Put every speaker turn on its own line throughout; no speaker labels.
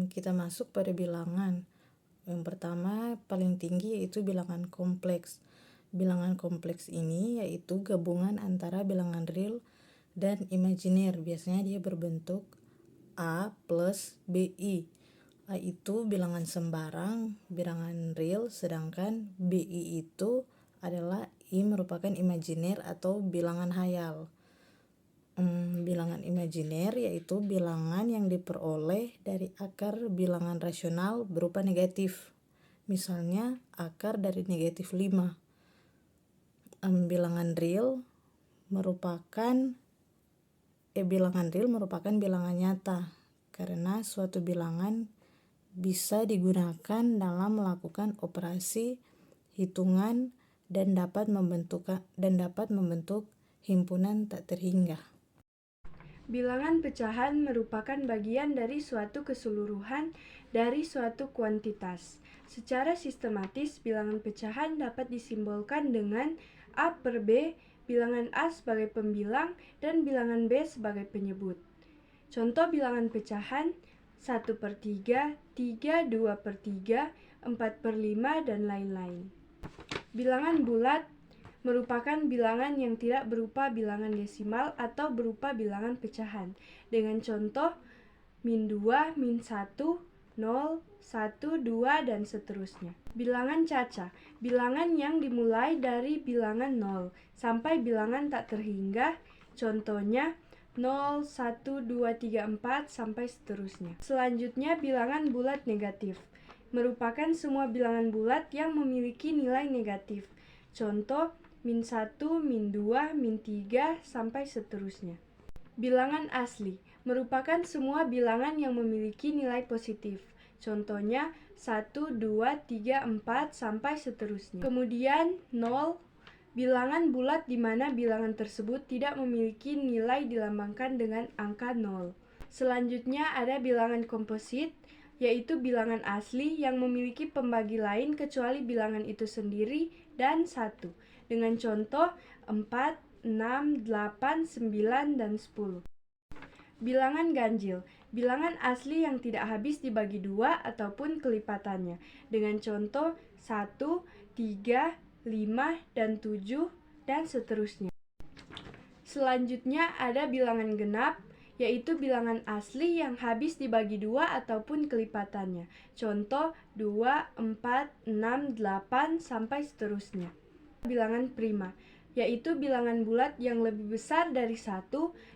kita masuk pada bilangan. Yang pertama paling tinggi yaitu bilangan kompleks. Bilangan kompleks ini yaitu gabungan antara bilangan real dan imajiner. Biasanya dia berbentuk A plus BI. A itu bilangan sembarang, bilangan real, sedangkan BI itu adalah I merupakan imajiner atau bilangan hayal. Bilangan imajiner yaitu bilangan yang diperoleh dari akar bilangan rasional berupa negatif. Misalnya akar dari negatif 5. Bilangan real merupakan bilangan nyata karena suatu bilangan bisa digunakan dalam melakukan operasi hitungan dan dapat membentuk himpunan tak terhingga.
Bilangan pecahan merupakan bagian dari suatu keseluruhan dari suatu kuantitas. Secara sistematis, bilangan pecahan dapat disimbolkan dengan A per B, bilangan A sebagai pembilang, dan bilangan B sebagai penyebut. Contoh bilangan pecahan 1 per 3, 3, 2 per 3, 4 per 5, dan lain-lain. Bilangan bulat merupakan bilangan yang tidak berupa bilangan desimal atau berupa bilangan pecahan, dengan contoh min 2, min 1, 0, 1, 2, dan seterusnya. Bilangan caca, bilangan yang dimulai dari bilangan 0 sampai bilangan tak terhingga, contohnya 0, 1, 2, 3, 4, sampai seterusnya. Selanjutnya, bilangan bulat negatif merupakan semua bilangan bulat yang memiliki nilai negatif. Contoh, min 1, min 2, min 3, sampai seterusnya. Bilangan asli merupakan semua bilangan yang memiliki nilai positif. Contohnya 1, 2, 3, 4, sampai seterusnya. Kemudian 0, bilangan bulat di mana bilangan tersebut tidak memiliki nilai dilambangkan dengan angka 0. Selanjutnya ada bilangan komposit, yaitu bilangan asli yang memiliki pembagi lain kecuali bilangan itu sendiri dan 1. Dengan contoh 4, 6, 8, 9, dan 10. Bilangan ganjil, bilangan asli yang tidak habis dibagi 2 ataupun kelipatannya, dengan contoh 1, 3, 5, dan 7, dan seterusnya. Selanjutnya ada bilangan genap, yaitu bilangan asli yang habis dibagi 2 ataupun kelipatannya. Contoh 2, 4, 6, 8, sampai seterusnya. Bilangan prima, yaitu bilangan bulat yang lebih besar dari 1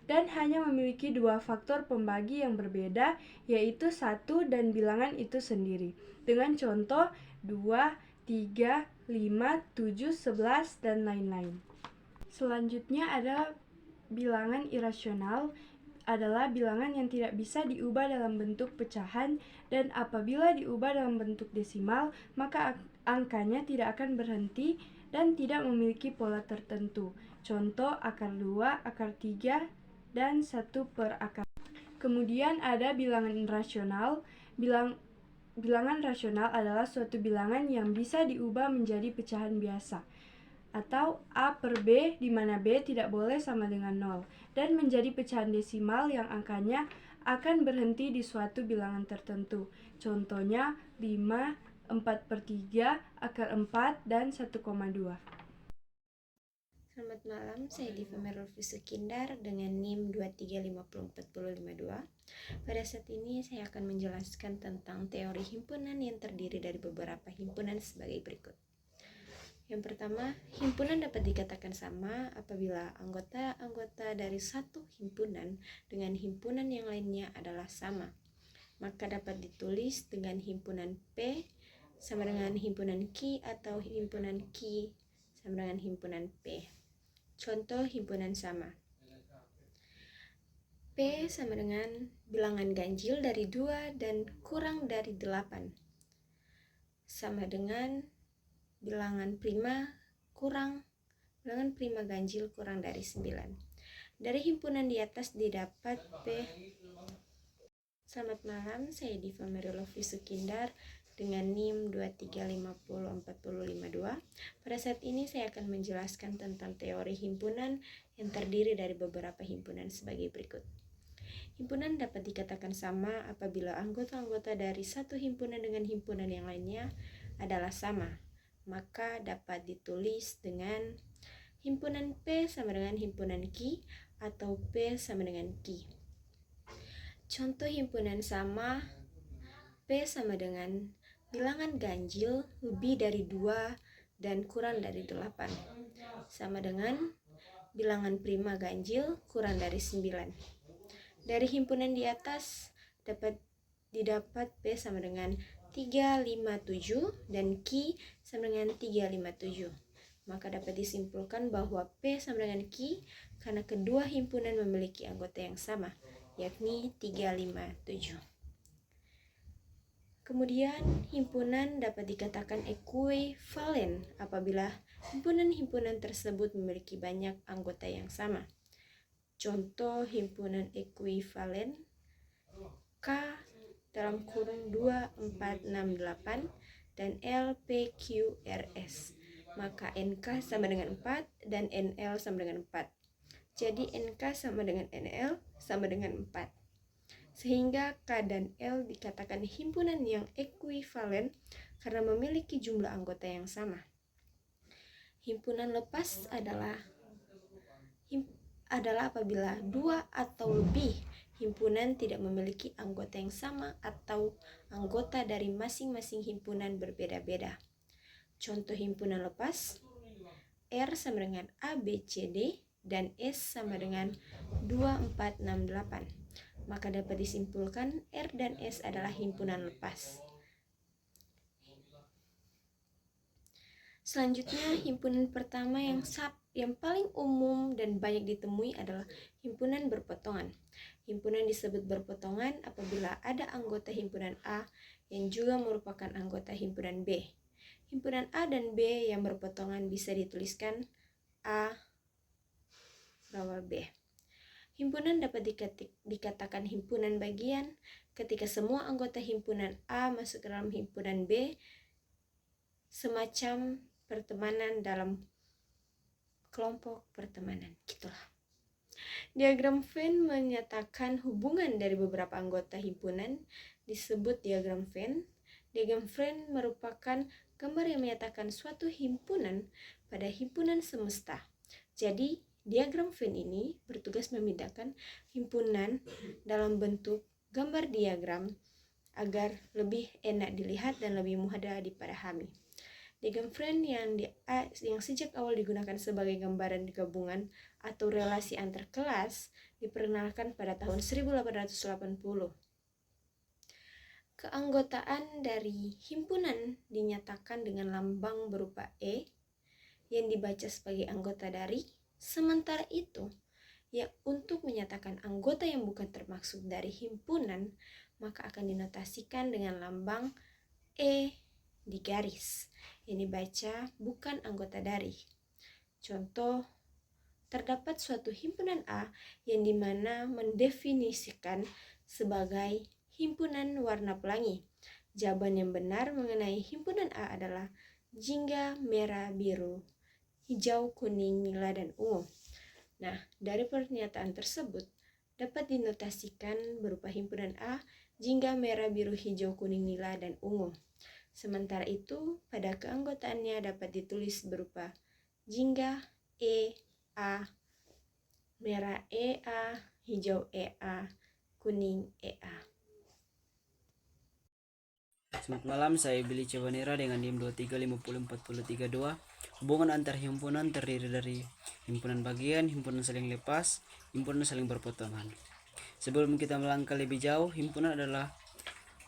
dan hanya memiliki 2 faktor pembagi yang berbeda, yaitu 1 dan bilangan itu sendiri. Dengan contoh 2, 3, 5, 7, 11, dan lain-lain. Selanjutnya adalah bilangan irasional, adalah bilangan yang tidak bisa diubah dalam bentuk pecahan, dan apabila diubah dalam bentuk desimal, maka angkanya tidak akan berhenti dan tidak memiliki pola tertentu. Contoh akar 2, akar 3, dan 1 per akar. Kemudian ada bilangan rasional. Bilangan rasional adalah suatu bilangan yang bisa diubah menjadi pecahan biasa, atau A per B, di mana B tidak boleh sama dengan 0, dan menjadi pecahan desimal yang angkanya akan berhenti di suatu bilangan tertentu. Contohnya 5, 4 per 3, akar 4, dan 1,2.
Selamat malam, saya Diva Merulfi Sukindar dengan NIM 2350452. Pada saat ini saya akan menjelaskan tentang teori himpunan yang terdiri dari beberapa himpunan sebagai berikut. Yang pertama, himpunan dapat dikatakan sama apabila anggota-anggota dari satu himpunan dengan himpunan yang lainnya adalah sama. Maka dapat ditulis dengan himpunan P sama dengan himpunan Q atau himpunan Q sama dengan himpunan P. Contoh himpunan sama. P sama dengan bilangan ganjil dari 2 dan kurang dari 8. Sama dengan bilangan prima kurang bilangan prima ganjil kurang dari 9. Dari himpunan di atas didapat P. Selamat malam, saya Diva Merulfi Sukindar dengan NIM 2350452. Pada saat ini saya akan menjelaskan tentang teori himpunan yang terdiri dari beberapa himpunan sebagai berikut. Himpunan dapat dikatakan sama apabila anggota-anggota dari satu himpunan dengan himpunan yang lainnya adalah sama. Maka dapat ditulis dengan himpunan P sama dengan himpunan Q atau P sama dengan Q. Contoh himpunan sama, P sama dengan bilangan ganjil lebih dari 2 dan kurang dari 8, sama dengan bilangan prima ganjil kurang dari 9. Dari himpunan di atas didapat P sama dengan 357 dan Q sama dengan 357. Maka dapat disimpulkan bahwa P sama dengan Q karena kedua himpunan memiliki anggota yang sama, yakni 357. Kemudian, himpunan dapat dikatakan ekuivalen apabila himpunan-himpunan tersebut memiliki banyak anggota yang sama. Contoh himpunan ekuivalen K dalam kurung 2468 dan LPQRS. Maka NK sama dengan 4 dan NL sama dengan 4. Jadi NK sama dengan NL sama dengan 4. Sehingga K dan L dikatakan himpunan yang ekuivalen karena memiliki jumlah anggota yang sama. Himpunan lepas adalah apabila 2 atau lebih himpunan tidak memiliki anggota yang sama atau anggota dari masing-masing himpunan berbeda-beda. Contoh himpunan lepas, R sama dengan ABCD dan S sama dengan 2468. Maka dapat disimpulkan R dan S adalah himpunan lepas. Selanjutnya, himpunan pertama yang paling umum dan banyak ditemui adalah himpunan berpotongan. Himpunan disebut berpotongan apabila ada anggota himpunan A yang juga merupakan anggota himpunan B. Himpunan A dan B yang berpotongan bisa dituliskan A rawal B. Himpunan dapat dikatakan himpunan bagian ketika semua anggota himpunan A masuk ke dalam himpunan B, semacam pertemanan dalam kelompok pertemanan. Gitulah. Diagram Venn menyatakan hubungan dari beberapa anggota himpunan disebut diagram Venn. Diagram Venn merupakan gambar yang menyatakan suatu himpunan pada himpunan semesta. Jadi, diagram Venn ini bertugas membedakan himpunan dalam bentuk gambar diagram agar lebih enak dilihat dan lebih mudah dipahami. Diagram Venn yang sejak awal digunakan sebagai gambaran gabungan atau relasi antar kelas diperkenalkan pada tahun 1880. Keanggotaan dari himpunan dinyatakan dengan lambang berupa E yang dibaca sebagai anggota dari. Sementara itu, untuk menyatakan anggota yang bukan termaksud dari himpunan, maka akan dinotasikan dengan lambang E di garis yang dibaca bukan anggota dari. Contoh, terdapat suatu himpunan A yang dimana mendefinisikan sebagai himpunan warna pelangi. Jawaban yang benar mengenai himpunan A adalah jingga, merah, biru, hijau, kuning, nila, dan ungu. Nah, dari pernyataan tersebut dapat dinotasikan berupa himpunan A, jingga, merah, biru, hijau, kuning, nila, dan ungu. Sementara itu, pada keanggotaannya dapat ditulis berupa jingga E, A, merah E, A, hijau E, A, kuning E, A.
Selamat malam, saya Billy Cebanera dengan NIM 23504032. Hubungan antar himpunan terdiri dari himpunan bagian, himpunan saling lepas, himpunan saling berpotongan. Sebelum kita melangkah lebih jauh, himpunan adalah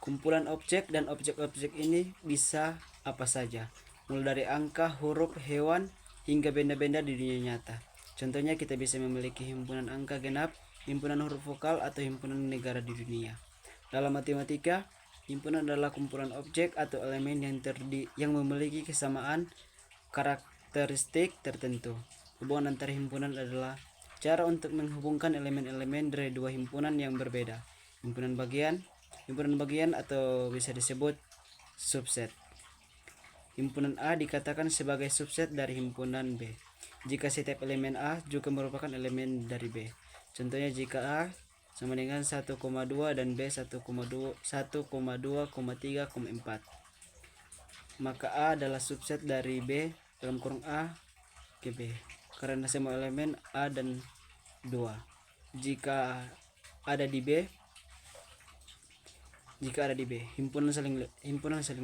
kumpulan objek dan objek-objek ini bisa apa saja, mulai dari angka, huruf, hewan, hingga benda-benda di dunia nyata. Contohnya kita bisa memiliki himpunan angka genap, himpunan huruf vokal, atau himpunan negara di dunia. Dalam matematika, himpunan adalah kumpulan objek atau elemen yang memiliki kesamaan karakteristik tertentu. Hubungan antar himpunan adalah cara untuk menghubungkan elemen-elemen dari dua himpunan yang berbeda. Himpunan bagian atau bisa disebut subset. Himpunan A dikatakan sebagai subset dari himpunan B jika setiap elemen A juga merupakan elemen dari B. Contohnya jika A sama dengan 1,2 dan B 1,2,3,4. Maka A adalah subset dari B dalam kurung A ke B karena semua elemen A dan 2. Jika ada di B, himpunan saling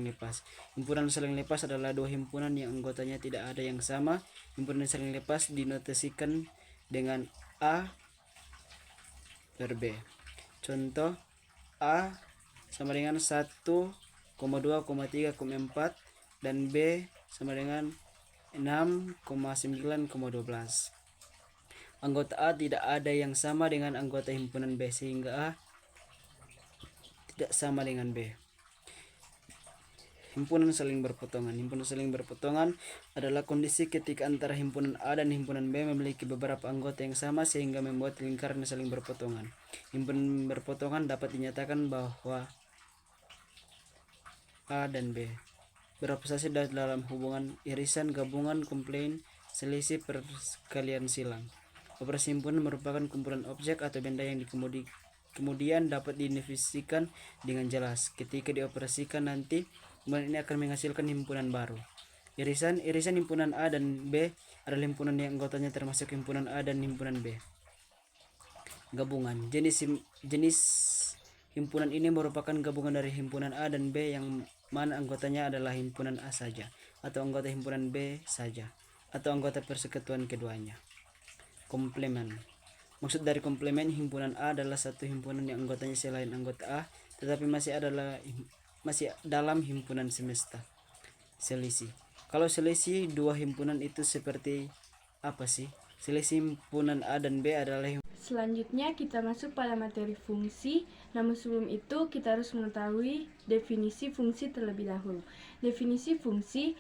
lepas. Himpunan saling lepas adalah dua himpunan yang anggotanya tidak ada yang sama. Himpunan saling lepas dinotasikan dengan A per B. Contoh, A sama dengan 1,2,3,4 dan B sama dengan 6,9,12. Anggota A tidak ada yang sama dengan anggota himpunan B sehingga A tidak sama dengan B. Himpunan saling berpotongan. Himpunan saling berpotongan adalah kondisi ketika antara himpunan A dan himpunan B memiliki beberapa anggota yang sama sehingga membuat lingkaran saling berpotongan. Himpunan berpotongan dapat dinyatakan bahwa A dan B berasosiasi dalam hubungan irisan, gabungan, komplain, selisih, perkalian silang. Operasi himpunan merupakan kumpulan objek atau benda yang kemudian dapat didefinisikan dengan jelas. Ketika dioperasikan nanti, kumpulan ini akan menghasilkan himpunan baru. Irisan himpunan A dan B adalah himpunan yang anggotanya termasuk himpunan A dan himpunan B. Gabungan. Jenis himpunan ini merupakan gabungan dari himpunan A dan B yang mana anggotanya adalah himpunan A saja, atau anggota himpunan B saja, atau anggota persekutuan keduanya. Komplemen. Maksud dari komplemen, himpunan A adalah satu himpunan yang anggotanya selain anggota A, tetapi masih dalam himpunan semesta. Selisih. Kalau selisih dua himpunan itu seperti apa sih? Selisih himpunan A dan B adalah
Selanjutnya kita masuk pada materi fungsi. Namun sebelum itu kita harus mengetahui definisi fungsi terlebih dahulu. Definisi fungsi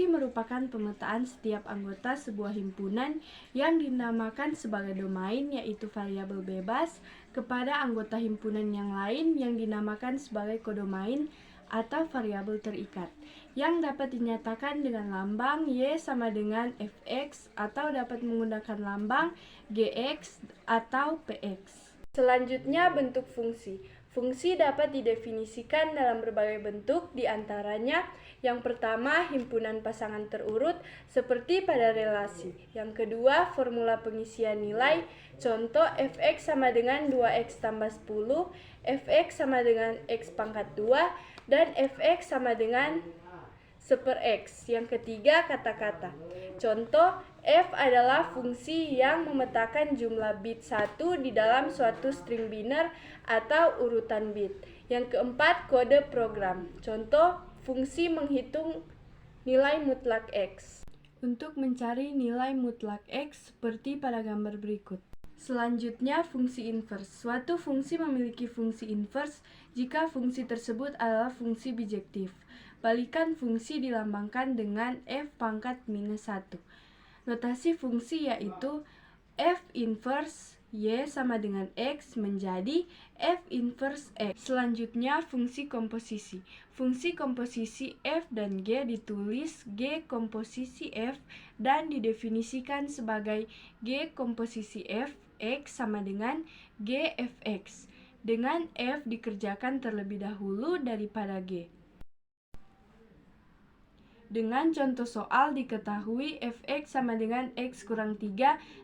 merupakan pemetaan setiap anggota sebuah himpunan yang dinamakan sebagai domain, yaitu variabel bebas, kepada anggota himpunan yang lain yang dinamakan sebagai kodomain atau variabel terikat, yang dapat dinyatakan dengan lambang Y sama dengan Fx atau dapat menggunakan lambang Gx atau Px. Selanjutnya, bentuk fungsi. Fungsi dapat didefinisikan dalam berbagai bentuk, diantaranya yang pertama himpunan pasangan terurut seperti pada relasi. Yang kedua formula pengisian nilai, contoh Fx sama dengan 2x tambah 10, Fx sama dengan x pangkat 2, dan Fx sama dengan 1/x. Yang ketiga, kata-kata. Contoh, F adalah fungsi yang memetakan jumlah bit 1 di dalam suatu string biner atau urutan bit. Yang keempat, kode program. Contoh, fungsi menghitung nilai mutlak X. Untuk mencari nilai mutlak X seperti pada gambar berikut. Selanjutnya, fungsi inverse. Suatu fungsi memiliki fungsi inverse jika fungsi tersebut adalah fungsi bijektif. Balikan fungsi dilambangkan dengan f pangkat minus 1. Notasi fungsi yaitu f inverse y sama dengan x menjadi f inverse x. Selanjutnya, fungsi komposisi. Fungsi komposisi f dan g ditulis g komposisi f dan didefinisikan sebagai g komposisi f x sama dengan g fx, dengan f dikerjakan terlebih dahulu daripada g. Dengan contoh soal diketahui fx sama dengan x kurang 3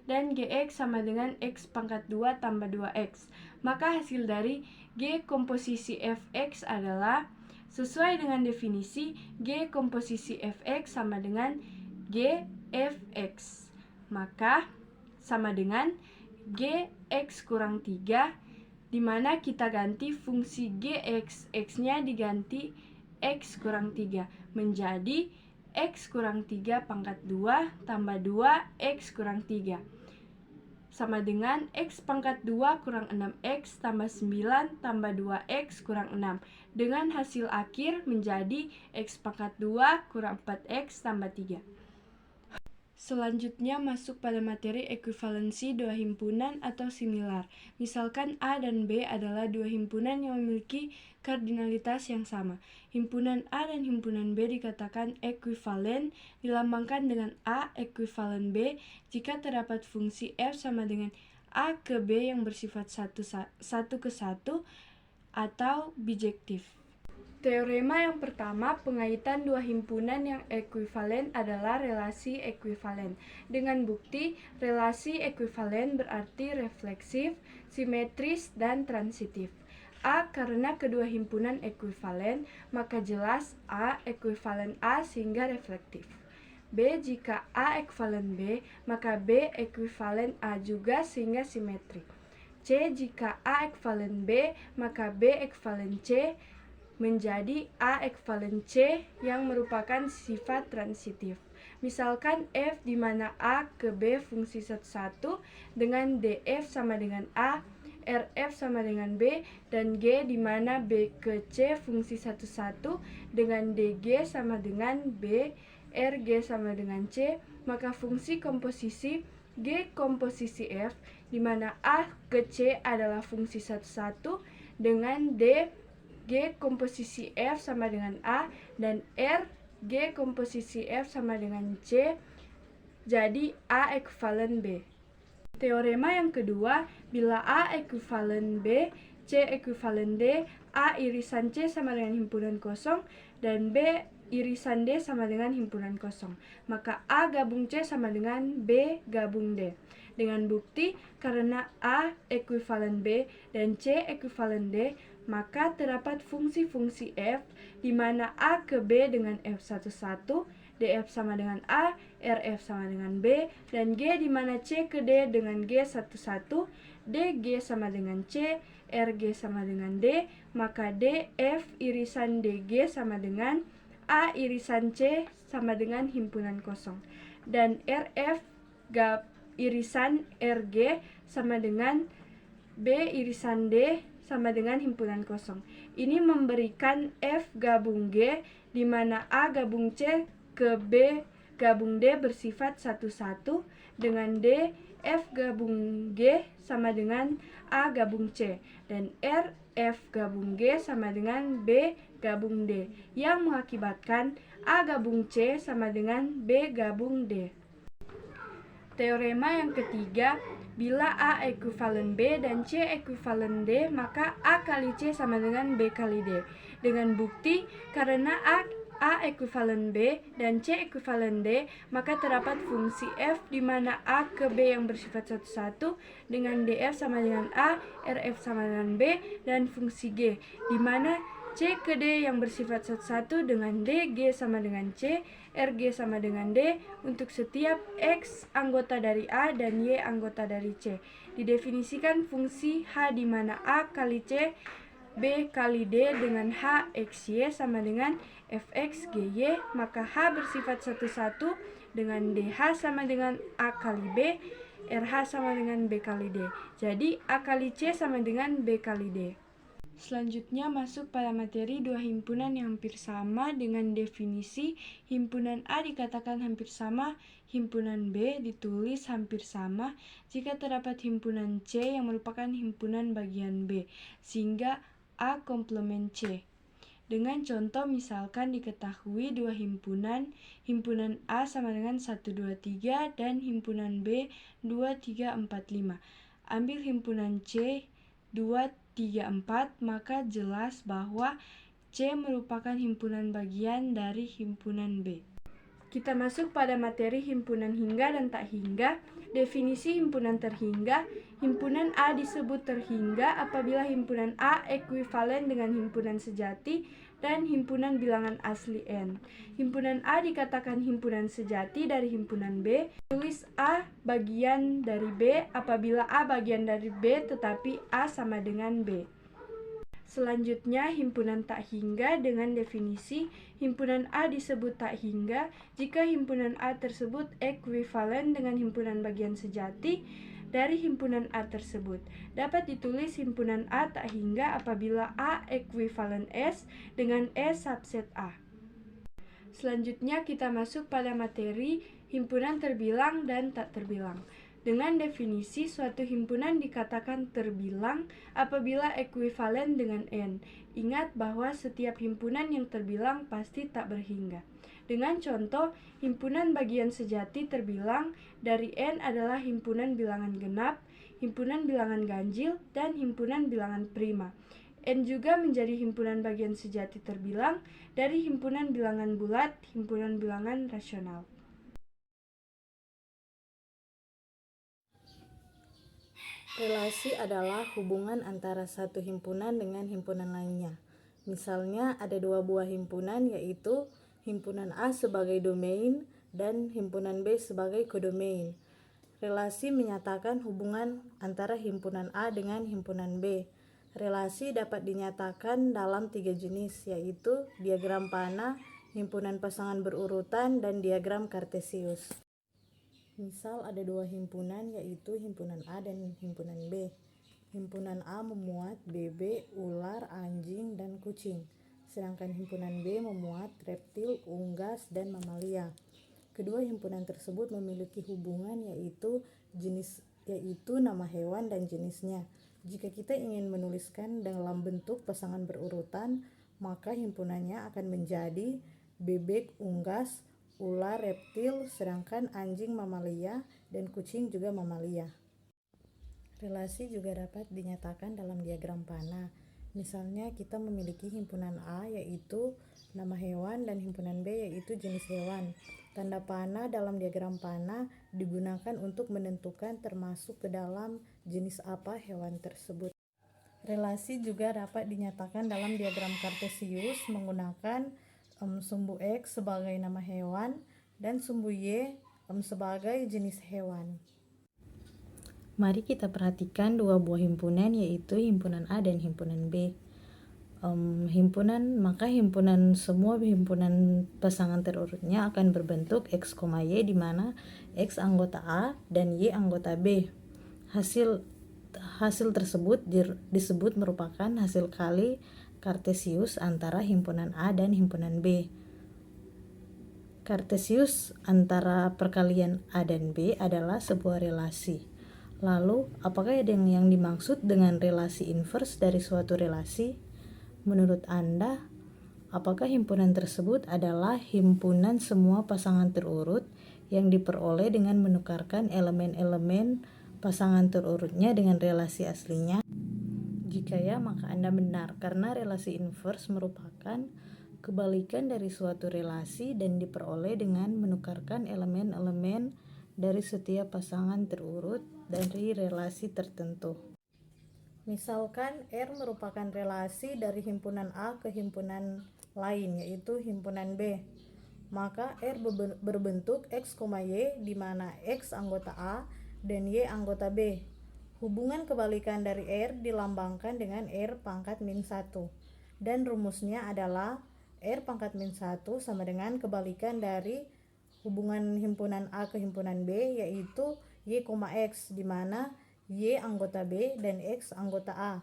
dan gx sama dengan x pangkat 2 tambah 2x. Maka hasil dari g komposisi fx adalah, sesuai dengan definisi, g komposisi fx sama dengan g fx. Maka sama dengan gx kurang 3, di mana kita ganti fungsi gx, x-nya diganti x kurang 3 menjadi x kurang 3 pangkat 2 tambah 2 x kurang 3 sama dengan x pangkat 2 kurang 6x tambah 9 tambah 2x kurang 6, dengan hasil akhir menjadi x pangkat 2 kurang 4x tambah 3. Selanjutnya masuk pada materi ekuivalensi dua himpunan atau similar. Misalkan A dan B adalah dua himpunan yang memiliki kardinalitas yang sama. Himpunan A dan himpunan B dikatakan ekuivalen, dilambangkan dengan A ekuivalen B jika terdapat fungsi F sama dengan A ke B yang bersifat satu ke satu atau bijektif. Teorema yang pertama, pengaitan dua himpunan yang ekuivalen adalah relasi ekuivalen. Dengan bukti, relasi ekuivalen berarti refleksif, simetris, dan transitif. A karena kedua himpunan ekuivalen, maka jelas A ekuivalen A sehingga reflektif. B jika A ekuivalen B, maka B ekuivalen A juga sehingga simetrik. C jika A ekuivalen B, maka B ekuivalen C menjadi A ekuivalen C yang merupakan sifat transitif. Misalkan F di mana A ke B fungsi satu-satu dengan DF sama dengan A, RF sama dengan B, dan G di mana B ke C fungsi satu-satu dengan DG sama dengan B, RG sama dengan C, maka fungsi komposisi G komposisi F di mana A ke C adalah fungsi satu-satu dengan D G komposisi F sama dengan A dan R G komposisi F sama dengan C, jadi A ekuivalen B. Teorema yang kedua, bila A ekuivalen B, C ekuivalen D, A irisan C sama dengan himpunan kosong dan B irisan D sama dengan himpunan kosong, maka A gabung C sama dengan B gabung D. Dengan bukti, karena A ekuivalen B dan C ekuivalen D, maka terdapat fungsi-fungsi F di mana A ke B dengan F11, DF sama dengan A, RF sama dengan B, dan G di mana C ke D dengan G11, DG sama dengan C, RG sama dengan D, maka DF irisan DG sama dengan A irisan C sama dengan himpunan kosong, dan RF irisan RG sama dengan B irisan D sama dengan himpunan kosong. Ini memberikan F gabung G di mana A gabung C ke B gabung D bersifat satu-satu dengan D F gabung G sama dengan A gabung C dan R F gabung G sama dengan B gabung D yang mengakibatkan A gabung C sama dengan B gabung D. Teorema yang ketiga, bila A ekuivalen B dan C ekuivalen D, maka A kali C sama dengan B kali D. Dengan bukti, karena A ekuivalen B dan C ekuivalen D, maka terdapat fungsi F di mana A ke B yang bersifat satu-satu dengan DF sama dengan A, RF sama dengan B, dan fungsi G di mana C ke D yang bersifat satu-satu dengan DG sama dengan C, RG sama dengan D untuk setiap X anggota dari A dan Y anggota dari C. Didefinisikan fungsi H di mana A kali C, B kali D dengan H XY sama dengan Fx GY, maka H bersifat satu-satu dengan DH sama dengan A kali B, RH sama dengan B kali D. Jadi A kali C sama dengan B kali D. Selanjutnya masuk pada materi dua himpunan yang hampir sama dengan definisi himpunan A dikatakan hampir sama, himpunan B ditulis hampir sama jika terdapat himpunan C yang merupakan himpunan bagian B, sehingga A komplement C. Dengan contoh misalkan diketahui dua himpunan A sama dengan 1, 2, 3 dan himpunan B 2, 3, 4, 5. Ambil himpunan C 2, 3, 4, maka jelas bahwa C merupakan himpunan bagian dari himpunan B. Kita masuk pada materi himpunan hingga dan tak hingga. Definisi himpunan terhingga, himpunan A disebut terhingga apabila himpunan A ekuivalen dengan himpunan sejati dan himpunan bilangan asli N. Himpunan A dikatakan himpunan sejati dari himpunan B. Tulis A bagian dari B apabila A bagian dari B tetapi A sama dengan B. Selanjutnya, himpunan tak hingga dengan definisi himpunan A disebut tak hingga jika himpunan A tersebut ekuivalen dengan himpunan bagian sejati dari himpunan A tersebut. Dapat ditulis himpunan A tak hingga apabila A ekuivalen S dengan S subset A. Selanjutnya kita masuk pada materi himpunan terbilang dan tak terbilang. Dengan definisi, suatu himpunan dikatakan terbilang apabila ekuivalen dengan N. Ingat bahwa setiap himpunan yang terbilang pasti tak berhingga. Dengan contoh, himpunan bagian sejati terbilang dari N adalah himpunan bilangan genap, himpunan bilangan ganjil, dan himpunan bilangan prima. N juga menjadi himpunan bagian sejati terbilang dari himpunan bilangan bulat, himpunan bilangan rasional.
Relasi adalah hubungan antara satu himpunan dengan himpunan lainnya. Misalnya ada dua buah himpunan, yaitu himpunan A sebagai domain dan himpunan B sebagai kodomain. Relasi menyatakan hubungan antara himpunan A dengan himpunan B. Relasi dapat dinyatakan dalam 3 jenis, yaitu diagram panah, himpunan pasangan berurutan, dan diagram kartesius. Misal ada dua himpunan, yaitu himpunan A dan himpunan B. Himpunan A memuat bebek, ular, anjing, dan kucing. Sedangkan himpunan B memuat reptil, unggas, dan mamalia. Kedua himpunan tersebut memiliki hubungan yaitu nama hewan dan jenisnya. Jika kita ingin menuliskan dalam bentuk pasangan berurutan, maka himpunannya akan menjadi bebek, unggas, ular, reptil, sedangkan anjing mamalia dan kucing juga mamalia. Relasi juga dapat dinyatakan dalam diagram panah. Misalnya kita memiliki himpunan A yaitu nama hewan dan himpunan B yaitu jenis hewan. Tanda panah dalam diagram panah digunakan untuk menentukan termasuk ke dalam jenis apa hewan tersebut. Relasi juga dapat dinyatakan dalam diagram kartesius menggunakan sumbu X sebagai nama hewan dan sumbu Y sebagai jenis hewan. Mari kita perhatikan dua buah himpunan yaitu himpunan A dan himpunan B. Himpunan semua himpunan pasangan terurutnya akan berbentuk X, Y di mana X anggota A dan Y anggota B. Hasil tersebut disebut merupakan hasil kali kartesius antara himpunan A dan himpunan B. Kartesius antara perkalian A dan B adalah sebuah relasi. Lalu, apakah ada yang dimaksud dengan relasi inverse dari suatu relasi? Menurut Anda, apakah himpunan tersebut adalah himpunan semua pasangan terurut yang diperoleh dengan menukarkan elemen-elemen pasangan terurutnya dengan relasi aslinya? Jika ya, maka Anda benar, karena relasi inverse merupakan kebalikan dari suatu relasi dan diperoleh dengan menukarkan elemen-elemen dari setiap pasangan terurut dari relasi tertentu. Misalkan R merupakan relasi dari himpunan A ke himpunan lain, yaitu himpunan B. Maka R berbentuk X, Y di mana X anggota A dan Y anggota B. Hubungan kebalikan dari R dilambangkan dengan R pangkat min 1. Dan rumusnya adalah R pangkat min 1 sama dengan kebalikan dari hubungan himpunan A ke himpunan B yaitu Y, X di mana Y anggota B dan X anggota A.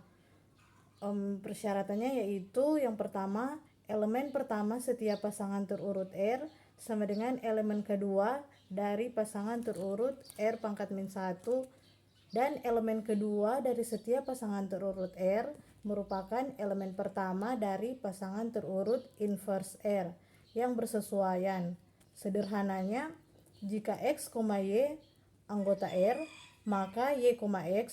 Persyaratannya yaitu yang pertama, elemen pertama setiap pasangan terurut R sama dengan elemen kedua dari pasangan terurut R pangkat min 1 dan elemen kedua dari setiap pasangan terurut R merupakan elemen pertama dari pasangan terurut inverse R yang bersesuaian. Sederhananya, jika X, Y anggota R, maka Y, X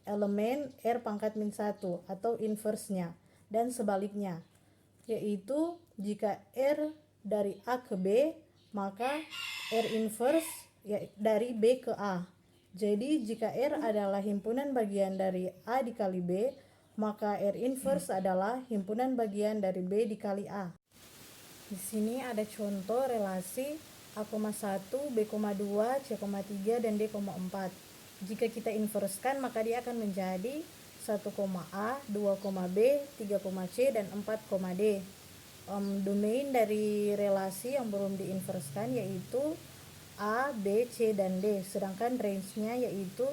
elemen R pangkat min 1 atau inverse-nya dan sebaliknya, yaitu jika R dari A ke B, maka R inverse dari B ke A. Jadi jika R adalah himpunan bagian dari A dikali B, maka R inverse adalah himpunan bagian dari B dikali A. Di sini ada contoh relasi A,1, B,2, C,3, dan D,4. Jika kita inverskan maka dia akan menjadi 1,A, 2,B, 3,C, dan 4,D. Domain dari relasi yang belum diinverskan yaitu A, B, C, dan D. Sedangkan range-nya yaitu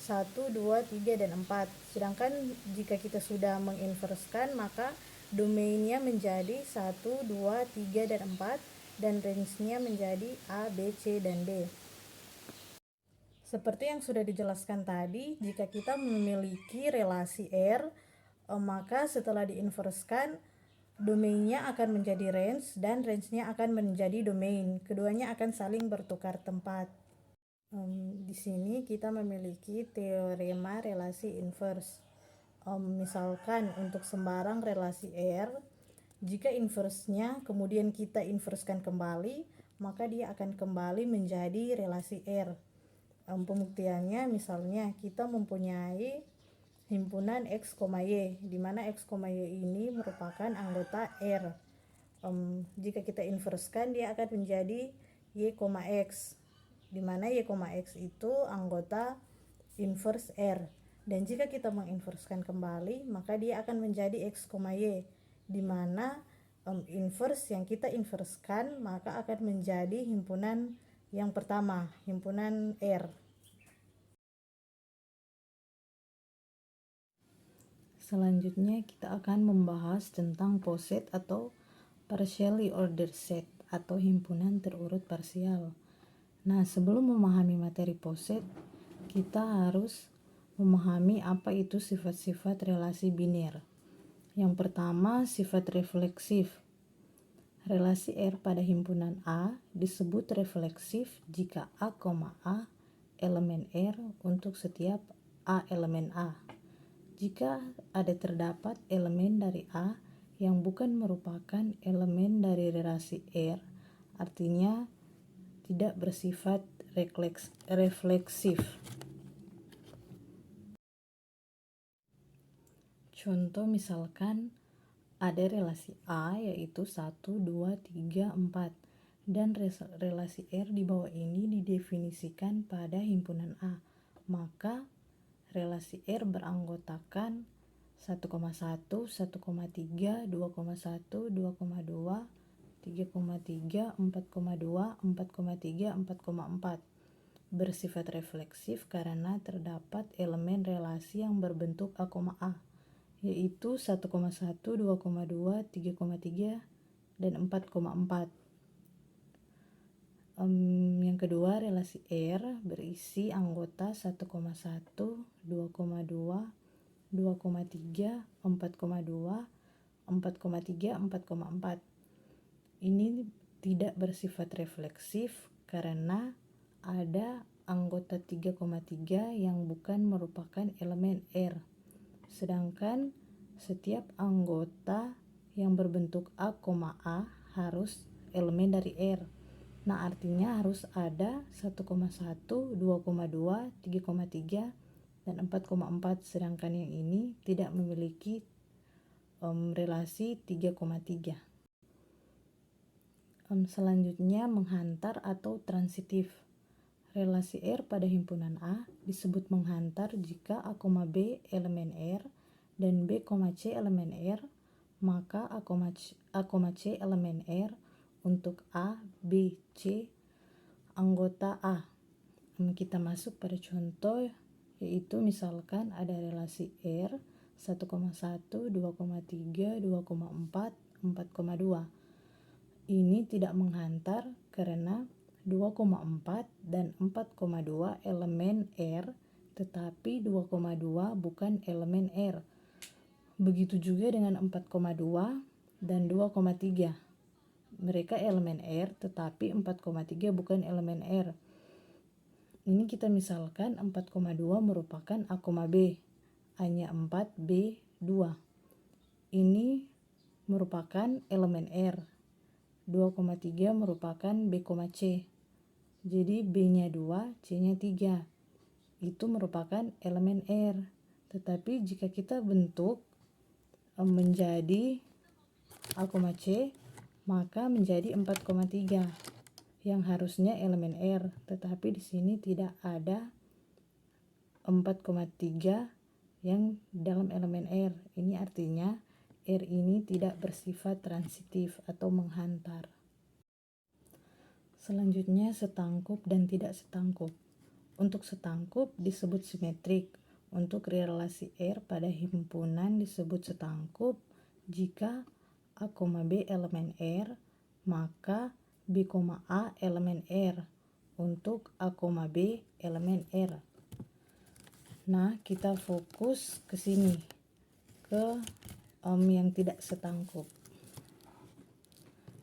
1, 2, 3, dan 4. Sedangkan jika kita sudah menginverskan maka domainnya menjadi 1, 2, 3, dan 4 dan range-nya menjadi A, B, C, dan D. Seperti yang sudah dijelaskan tadi, jika kita memiliki relasi R, maka setelah diinverskan Domainnya akan menjadi range dan range-nya akan menjadi domain. Keduanya akan saling bertukar tempat. Di sini kita memiliki teorema relasi inverse. Misalkan untuk sembarang relasi R, jika inverse-nya kemudian kita inverskan kembali, maka dia akan kembali menjadi relasi R. Pembuktiannya misalnya kita mempunyai himpunan X, Y, di mana X, Y ini merupakan anggota R. Jika kita inverskan, dia akan menjadi Y, X, di mana Y, X itu anggota inverse R. Dan jika kita menginverskan kembali, maka dia akan menjadi X, Y, di mana inverse yang kita inverskan maka akan menjadi himpunan yang pertama, himpunan R. Selanjutnya kita akan membahas tentang poset atau partially ordered set atau himpunan terurut parsial. Nah, sebelum memahami materi poset, kita harus memahami apa itu sifat-sifat relasi biner. Yang pertama, sifat refleksif. Relasi R pada himpunan A disebut refleksif jika A, A elemen R untuk setiap A elemen A. Jika ada terdapat elemen dari A yang bukan merupakan elemen dari relasi R, artinya tidak bersifat refleksif. Contoh misalkan ada relasi A yaitu 1, 2, 3, 4 dan relasi R di bawah ini didefinisikan pada himpunan A. Maka relasi R beranggotakan 1,1, 1,3, 2,1, 2,2, 3,3, 4,2, 4,3, 4,4 bersifat refleksif karena terdapat elemen relasi yang berbentuk A, yaitu 1,1, 2,2, 3,3, dan 4,4. Yang kedua, relasi R berisi anggota 1,1, 2,2, 2,3, 4,2, 4,3, 4,4. Ini tidak bersifat refleksif karena ada anggota 3,3 yang bukan merupakan elemen R. Sedangkan setiap anggota yang berbentuk A, harus elemen dari R. Nah, artinya harus ada 1,1, 2,2, 3,3, dan 4,4. Sedangkan yang ini tidak memiliki relasi 3,3. Selanjutnya, menghantar atau transitif. Relasi R pada himpunan A disebut menghantar jika A, B elemen R dan B, C elemen R, maka A, C elemen R untuk A, B, C anggota A. Kita masuk pada contoh, yaitu misalkan ada relasi R 1,1, 2,3, 2,4, 4,2. Ini tidak menghantar karena 2,4 dan 4,2 elemen R, tetapi 2,2 bukan elemen R. Begitu juga dengan 4,2 dan 2,3. Mereka elemen R, tetapi 4,3 bukan elemen R. Ini kita misalkan 4,2 merupakan A, B. A-nya 4, B 2. Ini merupakan elemen R. 2,3 merupakan B, C. Jadi B-nya 2, C-nya 3. Itu merupakan elemen R. Tetapi jika kita bentuk menjadi A, C, maka menjadi 4,3 yang harusnya elemen R. Tetapi di sini tidak ada 4,3 yang dalam elemen R. Ini artinya R ini tidak bersifat transitif atau menghantar. Selanjutnya, setangkup dan tidak setangkup. Untuk setangkup disebut simetrik. Untuk relasi R pada himpunan disebut setangkup jika A, B elemen R, maka B, A elemen R untuk A, B elemen R. Nah, kita fokus ke sini, ke yang tidak setangkup.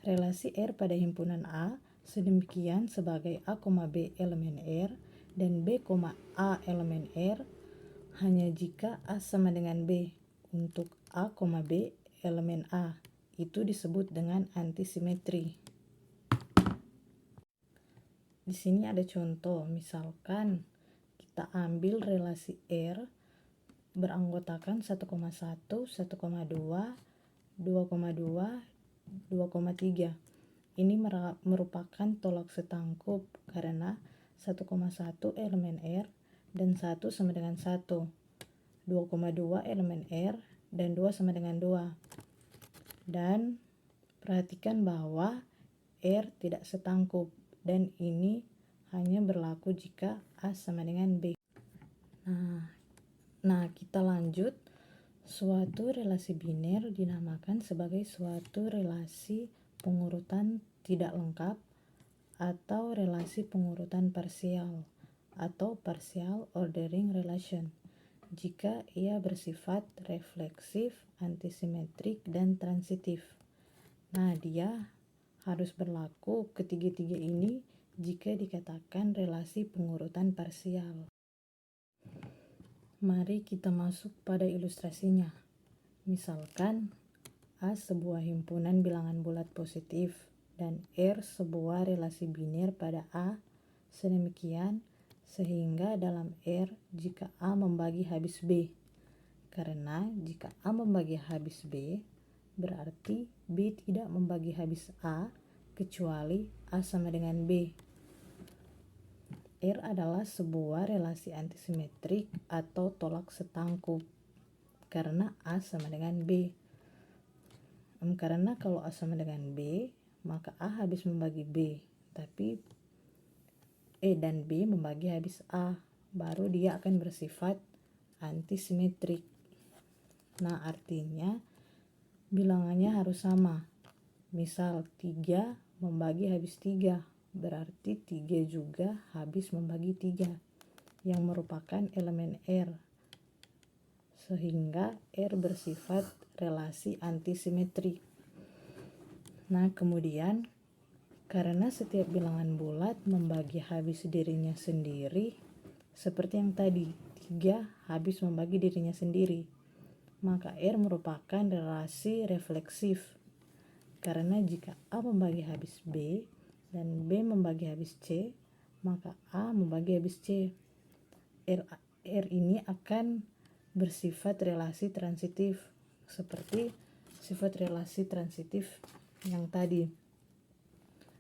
relasi R pada himpunan A sedemikian sebagai A, B elemen R dan B, A elemen R hanya jika A sama dengan B untuk A, B elemen A. Itu disebut dengan antisimetri. Di sini ada contoh, misalkan kita ambil relasi R beranggotakan 1,1, 1,2, 2,2, 2,3. Ini merupakan tolak setangkup karena 1,1 elemen R dan 1 sama dengan 1. 2,2 elemen R dan 2 sama dengan 2. Dan perhatikan bahwa R tidak setangkup dan ini hanya berlaku jika A sama dengan B. Nah, kita lanjut. Suatu relasi biner dinamakan sebagai suatu relasi pengurutan tidak lengkap atau relasi pengurutan parsial atau partial ordering relation jika ia bersifat refleksif, antisimetrik, dan transitif. Nah, dia harus berlaku ketiga-tiga ini jika dikatakan relasi pengurutan parsial. Mari kita masuk pada ilustrasinya. Misalkan A sebuah himpunan bilangan bulat positif dan R sebuah relasi biner pada A sedemikian sehingga dalam R jika A membagi habis B. Karena jika A membagi habis B, berarti B tidak membagi habis A kecuali A sama dengan B. R adalah sebuah relasi antisimetrik atau tolak setangkup karena A sama dengan B. Karena kalau A sama dengan B, maka A habis membagi B, tapi E dan B membagi habis A, baru dia akan bersifat antisimetrik. Nah, artinya bilangannya harus sama. Misal 3 membagi habis 3, berarti 3 juga habis membagi 3 yang merupakan elemen R, sehingga R bersifat relasi antisimetri. Nah, kemudian karena setiap bilangan bulat membagi habis dirinya sendiri, seperti yang tadi 3 habis membagi dirinya sendiri, maka R merupakan relasi refleksif karena jika A membagi habis B dan B membagi habis C, maka A membagi habis C. R ini akan bersifat relasi transitif seperti sifat relasi transitif yang tadi.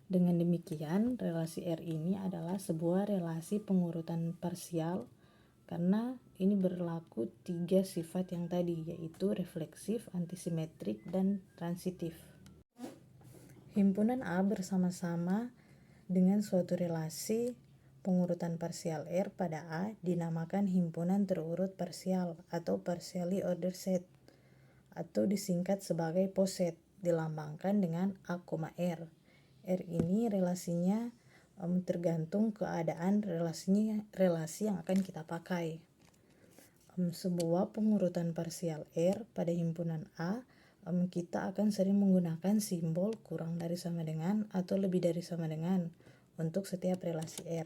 Dengan demikian, relasi R ini adalah sebuah relasi pengurutan parsial karena ini berlaku 3 sifat yang tadi, yaitu refleksif, antisimetrik, dan transitif. Himpunan A bersama-sama dengan suatu relasi pengurutan parsial R pada A dinamakan himpunan terurut parsial atau partially ordered set atau disingkat sebagai poset, dilambangkan dengan A, R. R ini relasinya tergantung keadaan relasi yang akan kita pakai. Sebuah pengurutan parsial R pada himpunan A, kita akan sering menggunakan simbol kurang dari sama dengan atau lebih dari sama dengan untuk setiap relasi R.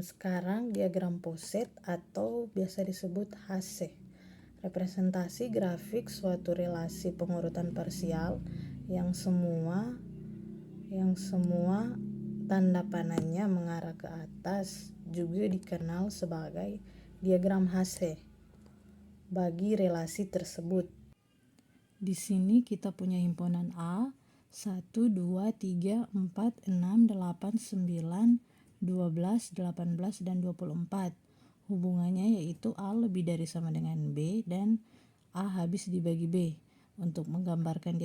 Sekarang diagram poset atau biasa disebut HC. Representasi grafik suatu relasi pengurutan parsial yang semua tanda panahnya mengarah ke atas juga dikenal sebagai diagram HC bagi relasi tersebut. Di sini kita punya himpunan A 1, 2, 3, 4, 6, 8, 9, 12, 18, dan 24. Hubungannya yaitu A lebih dari sama dengan B dan A habis dibagi B. Untuk menggambarkan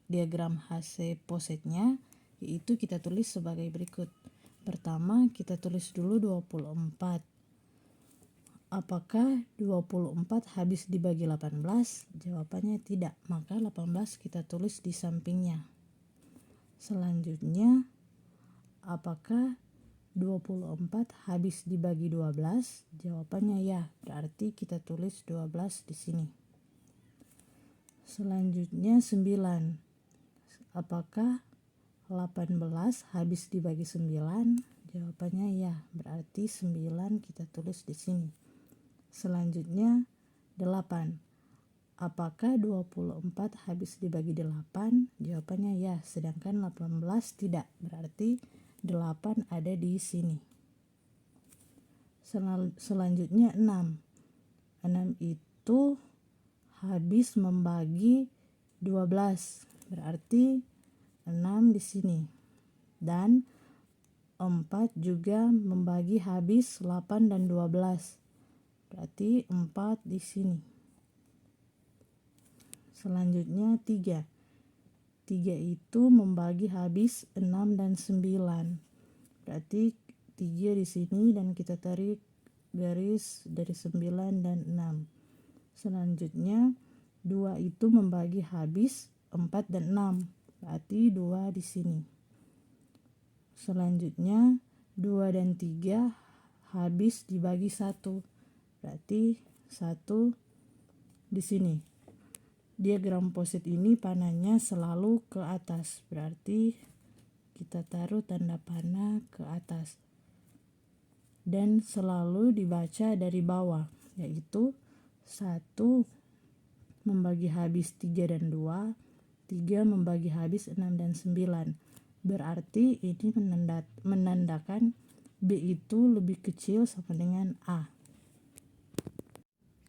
diagram HC posetnya, yaitu kita tulis sebagai berikut. Pertama, kita tulis dulu 24. Apakah 24 habis dibagi 18? Jawabannya tidak, maka 18 kita tulis di sampingnya. Selanjutnya, apakah 24 habis dibagi 12? Jawabannya ya, berarti kita tulis 12 di sini. Selanjutnya 9. Apakah 18 habis dibagi 9, jawabannya ya, berarti 9 kita tulis di sini. Selanjutnya 8. Apakah 24 habis dibagi 8? Jawabannya ya, sedangkan 18 tidak, berarti 8 ada di sini. Selanjutnya 6. 6 itu habis membagi 12, berarti 6 di sini. Dan 4 juga membagi habis 8 dan 12, berarti 4 di sini. Selanjutnya 3. 3 itu membagi habis 6 dan 9. Berarti 3 di sini dan kita tarik garis dari 9 dan 6. Selanjutnya 2 itu membagi habis 4 dan 6. Berarti 2 di sini. Selanjutnya 2 dan 3 habis dibagi 1. Berarti 1 di sini. Diagram poset ini panahnya selalu ke atas, berarti kita taruh tanda panah ke atas. Dan selalu dibaca dari bawah, yaitu 1 membagi habis 3 dan 2, 3 membagi habis 6 dan 9. Berarti ini menandakan B itu lebih kecil sama dengan A.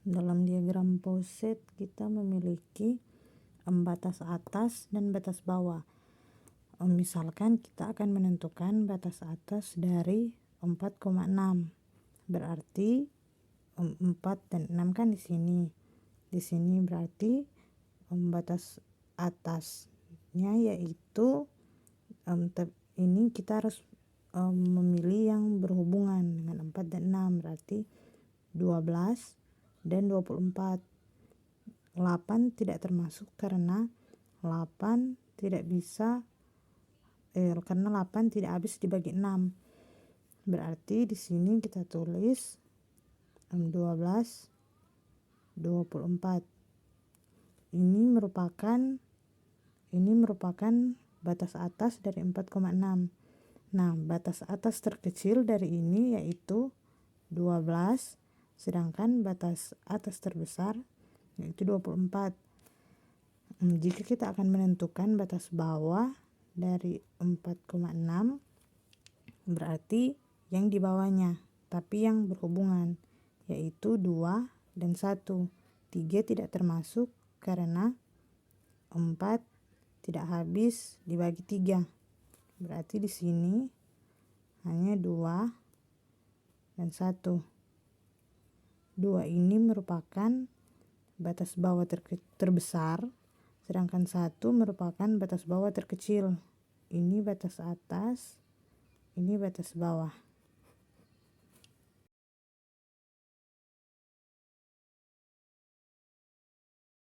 Dalam diagram poset kita memiliki batas atas dan batas bawah. Misalkan kita akan menentukan batas atas dari 4,6. Berarti 4 dan 6 kan di sini. Di sini berarti batas atasnya yaitu ini kita harus memilih yang berhubungan dengan 4 dan 6, berarti 12 dan 24. 8 tidak termasuk karena 8 tidak bisa karena 8 tidak habis dibagi 6. Berarti di sini kita tulis 12 24. Ini merupakan batas atas dari 4,6. Nah, batas atas terkecil dari ini yaitu 12. Sedangkan batas atas terbesar yaitu 24. Jika kita akan menentukan batas bawah dari 4,6, berarti yang di bawahnya, tapi yang berhubungan, yaitu 2 dan 1. 3 tidak termasuk karena 4 tidak habis dibagi 3. Berarti di sini hanya 2 dan 1. 2 ini merupakan batas bawah terbesar, sedangkan 1 merupakan batas bawah terkecil. Ini batas atas, ini batas bawah.